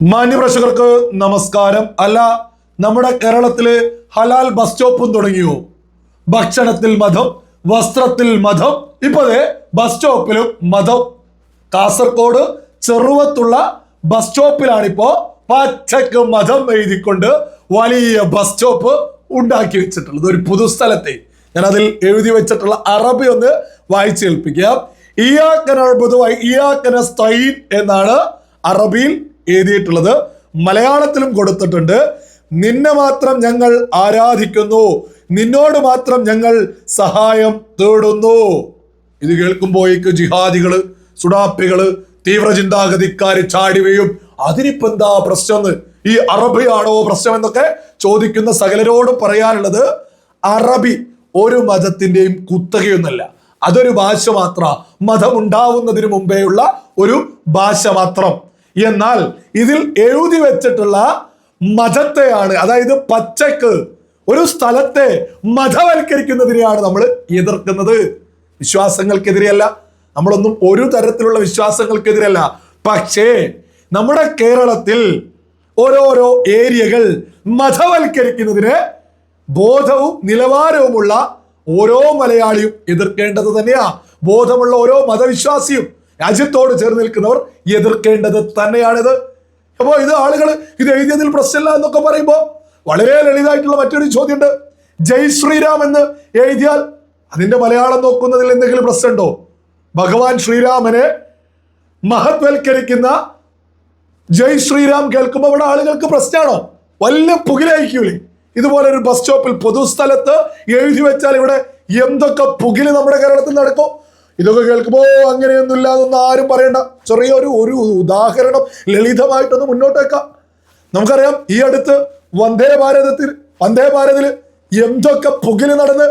മാന്യപ്രേക്ഷകർക്ക് നമസ്കാരം. അല്ല, നമ്മുടെ കേരളത്തില് ഹലാൽ ബസ് സ്റ്റോപ്പും തുടങ്ങിയോ? ഭക്ഷണത്തിൽ മതം, വസ്ത്രത്തിൽ മതം, ഇപ്പോഴേ ബസ് സ്റ്റോപ്പിലും മതം. കാസർഗോഡ് ചെറുവത്തുള്ള ബസ് സ്റ്റോപ്പിലാണിപ്പോ പച്ചക്ക് മതം എഴുതിക്കൊണ്ട് വലിയ ബസ് സ്റ്റോപ്പ് ഉണ്ടാക്കി വെച്ചിട്ടുള്ളത്. ഒരു പൊതുസ്ഥലത്തെ ഞാൻ അതിൽ എഴുതി വെച്ചിട്ടുള്ള അറബി ഒന്ന് വായിച്ചു കേൾപ്പിക്കാം. എന്നാണ് അറബിയിൽ എഴുതിയിട്ടുള്ളത്. മലയാളത്തിലും കൊടുത്തിട്ടുണ്ട്. നിന്നെ മാത്രം ഞങ്ങൾ ആരാധിക്കുന്നു, നിന്നോട് മാത്രം ഞങ്ങൾ സഹായം തേടുന്നു. ഇത് കേൾക്കുമ്പോഴേക്ക് ജിഹാദികള്, സുഡാപ്പികള്, തീവ്ര ചിന്താഗതിക്കാര് ചാടി വീഴും. അതിനിപ്പോ എന്താ പ്രശ്നം? ഈ അറബിയാണോ പ്രശ്നം എന്നൊക്കെ ചോദിക്കുന്ന സകലരോടും പറയാനുള്ളത്, അറബി ഒരു മതത്തിന്റെയും കുത്തകയൊന്നല്ല. അതൊരു ഭാഷ മാത്ര, മതം ഉണ്ടാവുന്നതിന് മുമ്പേയുള്ള ഒരു ഭാഷ മാത്രം. എന്നാൽ ഇതിൽ എഴുതി വെച്ചിട്ടുള്ള മതത്തെയാണ്, അതായത് പച്ചക്ക് ഒരു സ്ഥലത്തെ മതവൽക്കരിക്കുന്നതിനെയാണ് നമ്മൾ എതിർക്കുന്നത്. വിശ്വാസങ്ങൾക്കെതിരെയല്ല, നമ്മളൊന്നും ഒരു തരത്തിലുള്ള വിശ്വാസങ്ങൾക്കെതിരല്ല. പക്ഷേ നമ്മുടെ കേരളത്തിൽ ഓരോരോ ഏരിയകൾ മതവൽക്കരിക്കുന്നതിന് ബോധവും നിലവാരവുമുള്ള ഓരോ മലയാളിയും എതിർക്കേണ്ടത് തന്നെയാ. ബോധമുള്ള ഓരോ മതവിശ്വാസിയും രാജ്യത്തോട് ചേർന്ന് നിൽക്കുന്നവർ എതിർക്കേണ്ടത് തന്നെയാണിത്. അപ്പോ ഇത് ആളുകൾ ഇത് എഴുതിയതിൽ പ്രശ്നമില്ല എന്നൊക്കെ പറയുമ്പോൾ വളരെ ലളിതമായിട്ടുള്ള മറ്റൊരു ചോദ്യമുണ്ട്. ജയ് ശ്രീരാം എന്ന് എഴുതിയാൽ അതിന്റെ മലയാളം നോക്കുന്നതിൽ എന്തെങ്കിലും പ്രശ്നമുണ്ടോ? ഭഗവാൻ ശ്രീരാമനെ മഹത്വൽക്കരിക്കുന്ന ജയ് ശ്രീരാം കേൾക്കുമ്പോൾ ഇവിടെ ആളുകൾക്ക് പ്രശ്നമാണോ? വലിയ പുകിലായിരിക്കൂലേ? ഇതുപോലെ ഒരു ബസ് സ്റ്റോപ്പിൽ പൊതുസ്ഥലത്ത് എഴുതി വെച്ചാൽ ഇവിടെ എന്തൊക്കെ പുകില് നമ്മുടെ കേരളത്തിൽ നടക്കും? ഇതൊക്കെ കേൾക്കുമ്പോ അങ്ങനെയൊന്നും ഇല്ലാതൊന്നും ആരും പറയണ്ട. ചെറിയൊരു ഉദാഹരണം ലളിതമായിട്ടൊന്ന് മുന്നോട്ട് വെക്കാം. നമുക്കറിയാം, ഈ അടുത്ത് വന്ദേ ഭാരതില് എന്തൊക്കെ പുകില് നടന്ന്.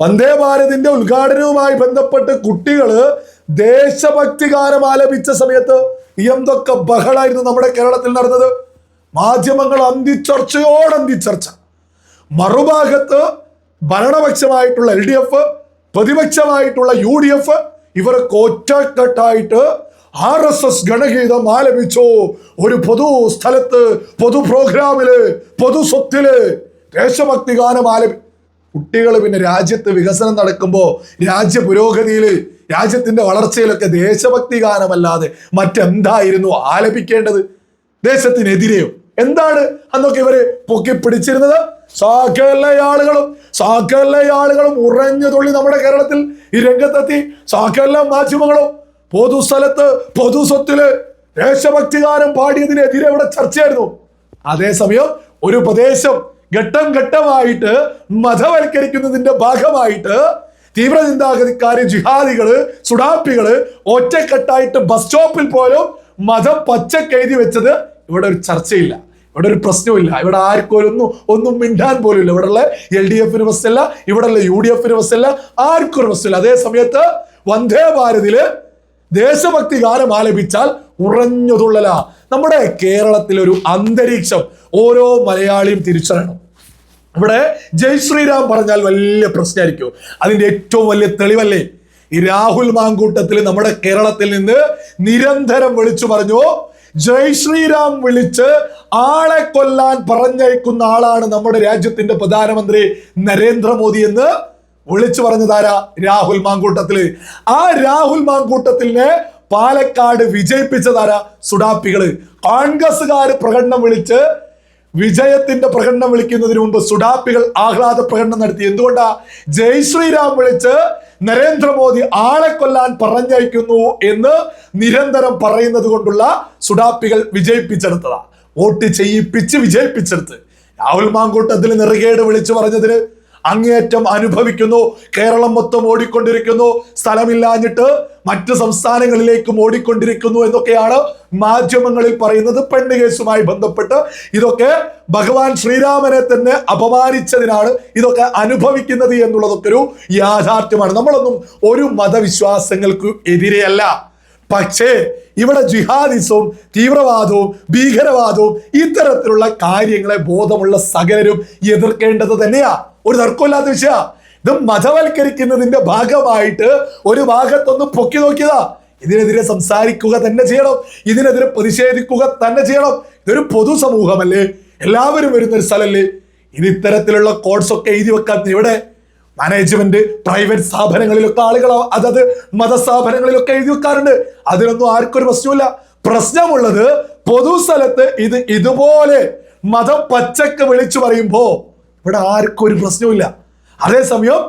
വന്ദേ ഭാരതിന്റെ ഉദ്ഘാടനവുമായി ബന്ധപ്പെട്ട് കുട്ടികള് ദേശഭക്തി ഗാനം ആലപിച്ച സമയത്ത് എന്തൊക്കെ ബഹളായിരുന്നു നമ്മുടെ കേരളത്തിൽ നടന്നത്. മാധ്യമങ്ങൾ അന്തിച്ചർച്ച. മറുഭാഗത്ത് ഭരണപക്ഷമായിട്ടുള്ള LDF, പ്രതിപക്ഷമായിട്ടുള്ള UDF, ഇവർക്ക് ഒറ്റക്കെട്ടായിട്ട് RSS ഗണഗീതം ആലപിച്ചോ. ഒരു പൊതു സ്ഥലത്ത്, പൊതു പ്രോഗ്രാമില്, പൊതു സ്വത്തില് ദേശഭക്തി ഗാനം കുട്ടികൾ പിന്നെ രാജ്യത്ത് വികസനം നടക്കുമ്പോ, രാജ്യ പുരോഗതിയില്, രാജ്യത്തിന്റെ വളർച്ചയിലൊക്കെ ദേശഭക്തി ഗാനമല്ലാതെ മറ്റെന്തായിരുന്നു ആലപിക്കേണ്ടത്? ദേശത്തിനെതിരെയോ? എന്താണ് അന്നൊക്കെ ഇവര് പൊക്കിപ്പിടിച്ചിരുന്നത്? സകല ആളുകളും ഉറഞ്ഞു തുള്ളി നമ്മുടെ കേരളത്തിൽ ഈ രംഗത്തെത്തി. സകല മാധ്യമങ്ങളും പൊതുസ്ഥലത്ത്, പൊതു സ്വത്തില് ദേശഭക്തി ഗാനം പാടിയതിനെതിരെ ഇവിടെ ചർച്ചയായിരുന്നു. അതേസമയം ഒരു പ്രദേശം ഘട്ടം ഘട്ടമായിട്ട് മതവൽക്കരിക്കുന്നതിന്റെ ഭാഗമായിട്ട് തീവ്ര ചിന്താഗതിക്കാര്, ജിഹാദികള്, സുഡാപ്പികള് ഒറ്റക്കെട്ടായിട്ട് ബസ് സ്റ്റോപ്പിൽ പോലും മതം പച്ചക്കെഴുതി വെച്ചത് ഇവിടെ ഒരു ചർച്ചയില്ല, ഇവിടെ ഒരു പ്രശ്നമില്ല. ഇവിടെ ആർക്കും ഒന്നും മിണ്ടാൻ പോലും ഇല്ല. ഇവിടെയുള്ള LDFന് പ്രശ്നമില്ല, ഇവിടെയുള്ള UDFന് പ്രശ്നമില്ല, ആർക്കും ഒരു പ്രശ്നമില്ല. അതേ സമയത്ത് വന്ദേ ഭാരതില് ദേശഭക്തി ഗാനം ആലപിച്ചാൽ ഉറഞ്ഞുതുള്ളല. നമ്മുടെ കേരളത്തിലെ ഒരു അന്തരീക്ഷം ഓരോ മലയാളിയും തിരിച്ചറിയണം. ഇവിടെ ജയ് ശ്രീരാം പറഞ്ഞാൽ വലിയ പ്രശ്നമായിരിക്കും. അതിന്റെ ഏറ്റവും വലിയ തെളിവല്ലേ ഈ രാഹുൽ മാങ്കൂട്ടത്തിൽ നമ്മുടെ കേരളത്തിൽ നിന്ന് നിരന്തരം വിളിച്ചു പറഞ്ഞു, ജയ് ശ്രീരാം വിളിച്ച് ആളെ കൊല്ലാൻ പറഞ്ഞയക്കുന്ന ആളാണ് നമ്മുടെ രാജ്യത്തിന്റെ പ്രധാനമന്ത്രി നരേന്ദ്രമോദി എന്ന് വിളിച്ചു പറഞ്ഞതാരാ? രാഹുൽ മാങ്കൂട്ടത്തില്. ആ രാഹുൽ മാങ്കൂട്ടത്തിനെ പാലക്കാട് വിജയിപ്പിച്ചതാരാ? സുഡാപ്പികള്. കോൺഗ്രസ്സുകാര് പ്രകടനം വിളിച്ച് വിജയത്തിന്റെ പ്രകടനം വിളിക്കുന്നതിന് മുമ്പ് സുഡാപ്പികൾ ആഹ്ലാദ പ്രകടനം നടത്തി. എന്തുകൊണ്ടാ? ജയ് ശ്രീരാം വിളിച്ച് നരേന്ദ്രമോദി ആളെ കൊല്ലാൻ പറഞ്ഞയക്കുന്നു എന്ന് നിരന്തരം പറയുന്നത് കൊണ്ടുള്ള സുഡാപ്പികൾ വിജയിപ്പിച്ചെടുത്തതാ. വോട്ട് ചെയ്യിപ്പിച്ച് വിജയിപ്പിച്ചെടുത്ത്. രാഹുൽ മാങ്കൂട്ടത്തിൽ നെറുകേട് വിളിച്ചു പറഞ്ഞതിന് അങ്ങേയറ്റം അനുഭവിക്കുന്നു. കേരളം മൊത്തം ഓടിക്കൊണ്ടിരിക്കുന്നു, സ്ഥലമില്ലാഞ്ഞിട്ട് മറ്റ് സംസ്ഥാനങ്ങളിലേക്കും ഓടിക്കൊണ്ടിരിക്കുന്നു എന്നൊക്കെയാണ് മാധ്യമങ്ങളിൽ പറയുന്നത്. പെണ്ണ് കേസുമായി ബന്ധപ്പെട്ട് ഇതൊക്കെ ഭഗവാൻ ശ്രീരാമനെ തന്നെ അപമാനിച്ചതിനാണ് ഇതൊക്കെ അനുഭവിക്കുന്നത് എന്നുള്ളതൊക്കെ ഒരു യാഥാർത്ഥ്യമാണ്. നമ്മളൊന്നും ഒരു മതവിശ്വാസങ്ങൾക്കും എതിരെയല്ല. പക്ഷേ ഇവിടെ ജിഹാദിസവും തീവ്രവാദവും ഭീകരവാദവും ഇത്തരത്തിലുള്ള കാര്യങ്ങളെ ബോധമുള്ള സകലരും എതിർക്കേണ്ടത് തന്നെയാ. ഒരു തർക്കമില്ലാത്ത വിഷയ. ഇത് മതവൽക്കരിക്കുന്നതിന്റെ ഭാഗമായിട്ട് ഒരു ഭാഗത്തൊന്ന് പൊക്കി നോക്കിയതാ. ഇതിനെതിരെ സംസാരിക്കുക തന്നെ ചെയ്യണം, ഇതിനെതിരെ പ്രതിഷേധിക്കുക തന്നെ ചെയ്യണം. ഇതൊരു പൊതുസമൂഹമല്ലേ, എല്ലാവരും വരുന്ന ഒരു സ്ഥലമല്ലേ. ഇത് ഇത്തരത്തിലുള്ള കോഡ്സ് ഒക്കെ എഴുതി വെക്കാൻ ഇവിടെ മാനേജ്മെന്റ് പ്രൈവറ്റ് സ്ഥാപനങ്ങളിലൊക്കെ ആളുകൾ അതത് മതസ്ഥാപനങ്ങളിലൊക്കെ എഴുതി വെക്കാറുണ്ട്. അതിലൊന്നും ആർക്കും ഒരു പ്രശ്നമില്ല. പ്രശ്നമുള്ളത് പൊതുസ്ഥലത്ത് ഇതുപോലെ മതം പച്ചക്ക് വിളിച്ചു പറയുമ്പോ ഇവിടെ ആർക്കും ഒരു പ്രശ്നമില്ല. അതേസമയം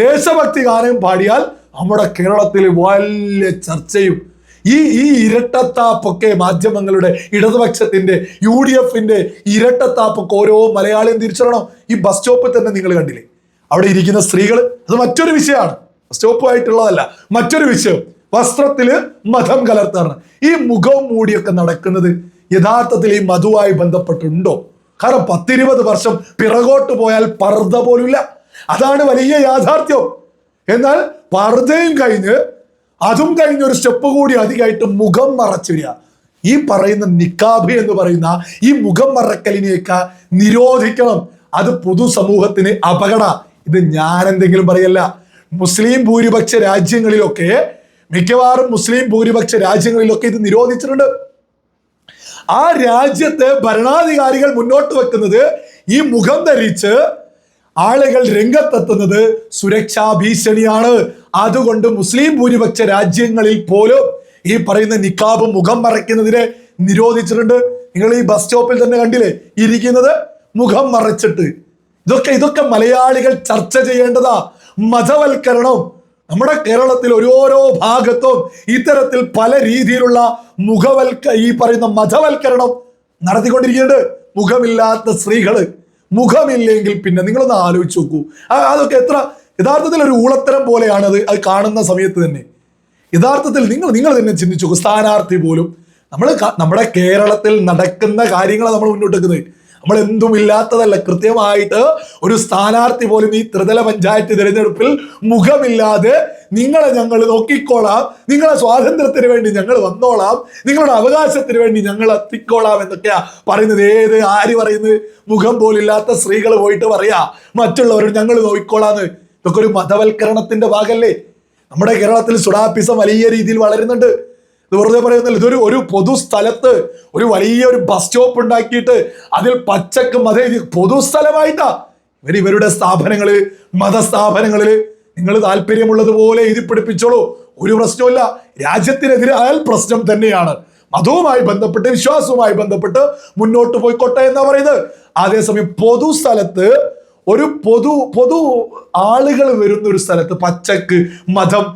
ദേശഭക്തി ഗാനം പാടിയാൽ നമ്മുടെ കേരളത്തിൽ വലിയ ചർച്ചയും ഈ ഇരട്ടത്താപ്പൊക്കെ മാധ്യമങ്ങളുടെ ഇടതുപക്ഷത്തിന്റെ UDFന്റെ ഇരട്ടത്താപ്പൊക്കെ ഓരോ മലയാളിയും തിരിച്ചറിയണം. ഈ ബസ് സ്റ്റോപ്പിൽ തന്നെ നിങ്ങൾ കണ്ടില്ലേ, അവിടെ ഇരിക്കുന്ന സ്ത്രീകൾ, അത് മറ്റൊരു വിഷയമാണ്, ബസ് സ്റ്റോപ്പുമായിട്ടുള്ളതല്ല, മറ്റൊരു വിഷയം. വസ്ത്രത്തില് മതം കലർത്താറ്, ഈ മുഖവും മൂടിയൊക്കെ നടക്കുന്നത് യഥാർത്ഥത്തിൽ ഈ മതവുമായി ബന്ധപ്പെട്ടുണ്ടോ? കാരണം 10-20 വർഷം പിറകോട്ട് പോയാൽ പർദ്ദ പോലുമില്ല. അതാണ് വലിയ യാഥാർത്ഥ്യം. എന്നാൽ പർദ്ദയും കഴിഞ്ഞ് അതും കഴിഞ്ഞ് ഒരു സ്റ്റെപ്പ് കൂടി അധികമായിട്ട് മുഖം മറച്ചു വരിക. ഈ പറയുന്ന നിക്കാബ് എന്ന് പറയുന്ന ഈ മുഖം മറക്കലിനെയൊക്കെ നിരോധിക്കണം. അത് പൊതുസമൂഹത്തിന് അപകട. ഇത് ഞാൻ എന്തെങ്കിലും പറയല്ല. മുസ്ലിം ഭൂരിപക്ഷ രാജ്യങ്ങളിലൊക്കെ, മിക്കവാറും മുസ്ലിം ഭൂരിപക്ഷ രാജ്യങ്ങളിലൊക്കെ ഇത് നിരോധിച്ചിട്ടുണ്ട്. ആ രാജ്യത്തെ ഭരണാധികാരികൾ മുന്നോട്ട് വെക്കുന്നത് ഈ മുഖം ധരിച്ച് ആളുകൾ രംഗത്തെത്തുന്നത് സുരക്ഷാ ഭീഷണിയാണ്. അതുകൊണ്ട് മുസ്ലിം ഭൂരിപക്ഷ രാജ്യങ്ങളിൽ പോലും ഈ പറയുന്ന നിക്കാബ് മുഖം മറയ്ക്കുന്നതിനെ നിരോധിച്ചിട്ടുണ്ട്. നിങ്ങൾ ഈ ബസ് സ്റ്റോപ്പിൽ തന്നെ കണ്ടില്ലേ, ഇരിക്കുന്നത് മുഖം മറച്ചിട്ട്. ഇതൊക്കെ മലയാളികൾ ചർച്ച ചെയ്യേണ്ടതാ. മതവൽക്കരണം നമ്മുടെ കേരളത്തിൽ ഓരോരോ ഭാഗത്തും ഇത്തരത്തിൽ പല രീതിയിലുള്ള ഈ പറയുന്ന മതവൽക്കരണം നടത്തിക്കൊണ്ടിരിക്കുന്നുണ്ട്. മുഖമില്ലാത്ത സ്ത്രീകള്, മുഖമില്ലെങ്കിൽ പിന്നെ നിങ്ങളൊന്ന് ആലോചിച്ച് നോക്കൂ. അതൊക്കെ എത്ര യഥാർത്ഥത്തിൽ ഒരു ഊളത്തരം പോലെയാണ് അത് കാണുന്ന സമയത്ത് തന്നെ. യഥാർത്ഥത്തിൽ നിങ്ങൾ തന്നെ ചിന്തിച്ചു നോക്കൂ. സ്ഥാനാർത്ഥി പോലും നമ്മുടെ കേരളത്തിൽ നടക്കുന്ന കാര്യങ്ങളാണ് നമ്മൾ മുന്നോട്ട് വെക്കുന്നത്. നമ്മൾ എന്തും ഇല്ലാത്തതല്ല. കൃത്യമായിട്ട് ഒരു സ്ഥാനാർത്ഥി പോലും ഈ ത്രിതല പഞ്ചായത്ത് തിരഞ്ഞെടുപ്പിൽ മുഖമില്ലാതെ നിങ്ങളെ ഞങ്ങൾ നോക്കിക്കോളാം, നിങ്ങളെ സ്വാതന്ത്ര്യത്തിന് വേണ്ടി ഞങ്ങൾ വന്നോളാം, നിങ്ങളുടെ അവകാശത്തിന് വേണ്ടി ഞങ്ങൾ എത്തിക്കോളാം എന്നൊക്കെയാ പറയുന്നത്. ആര് പറയുന്നത്? മുഖം പോലില്ലാത്ത സ്ത്രീകൾ പോയിട്ട് പറയാ മറ്റുള്ളവർ ഞങ്ങൾ നോക്കിക്കോളാന്ന്. ഇതൊക്കെ ഒരു മതവൽക്കരണത്തിന്റെ ഭാഗമല്ലേ? നമ്മുടെ കേരളത്തിൽ സുഡാപ്പിസം വലിയ രീതിയിൽ വളരുന്നുണ്ട്. ഇത് വെറുതെ പറയുന്നില്ല. ഇതൊരു പൊതുസ്ഥലത്ത് ഒരു വലിയൊരു ബസ് സ്റ്റോപ്പ് ഉണ്ടാക്കിയിട്ട് അതിൽ പച്ചക്ക് പൊതുസ്ഥലമായിട്ടാ ഇവരുടെ സ്ഥാപനങ്ങള്, മതസ്ഥാപനങ്ങളില് നിങ്ങൾ താല്പര്യമുള്ളതുപോലെ എഴുതി പിടിപ്പിച്ചോളൂ, ഒരു പ്രശ്നമില്ല. രാജ്യത്തിനെതിരെ ആയാൽ പ്രശ്നം തന്നെയാണ്. മതവുമായി ബന്ധപ്പെട്ട് വിശ്വാസവുമായി ബന്ധപ്പെട്ട് മുന്നോട്ട് പോയിക്കോട്ടെ എന്നാ പറയുന്നത്. അതേസമയം പൊതുസ്ഥലത്ത് ഒരു പൊതു ആളുകൾ വരുന്ന ഒരു സ്ഥലത്ത് പച്ചക്ക് മതം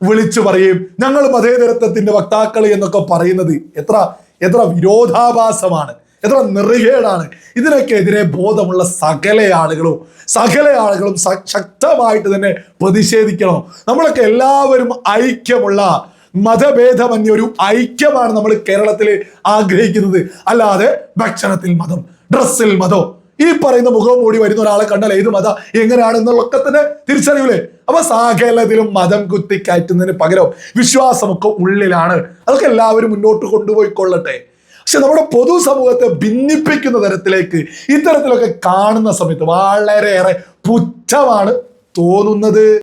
വിളിച്ചു പറയും, ഞങ്ങൾ മതേതരത്വത്തിന്റെ വക്താക്കൾ എന്നൊക്കെ പറയുന്നത് എത്ര വിരോധാഭാസമാണ്, എത്ര നെറുകേടാണ്. ഇതിനൊക്കെ എതിരെ ബോധമുള്ള സകല ആളുകളും ശക്തമായിട്ട് തന്നെ പ്രതിഷേധിക്കണം. നമ്മളൊക്കെ എല്ലാവരും ഐക്യമുള്ള, മതഭേദമന്യ ഒരു ഐക്യമാണ് നമ്മൾ കേരളത്തിൽ ആഗ്രഹിക്കുന്നത്. അല്ലാതെ ഭക്ഷണത്തിൽ മതം, ഡ്രസ്സിൽ മതം, ഈ പറയുന്ന മുഖം മൂടി വരുന്ന ഒരാളെ കണ്ടാൽ ഏത് മതം എങ്ങനെയാണെന്നുള്ളതൊക്കെ തന്നെ തിരിച്ചറിയൂലേ? അപ്പൊ സകലത്തിലും മതം കുത്തിക്കയറ്റുന്നതിന് പകരം വിശ്വാസമൊക്കെ ഉള്ളിലാണ്. അതൊക്കെ എല്ലാവരും മുന്നോട്ട് കൊണ്ടുപോയിക്കൊള്ളട്ടെ. പക്ഷെ നമ്മുടെ പൊതുസമൂഹത്തെ ഭിന്നിപ്പിക്കുന്ന തരത്തിലേക്ക് ഇത്തരത്തിലൊക്കെ കാണുന്ന സമയത്ത് വളരെയേറെ പുച്ഛമാണ് തോന്നുന്നത്.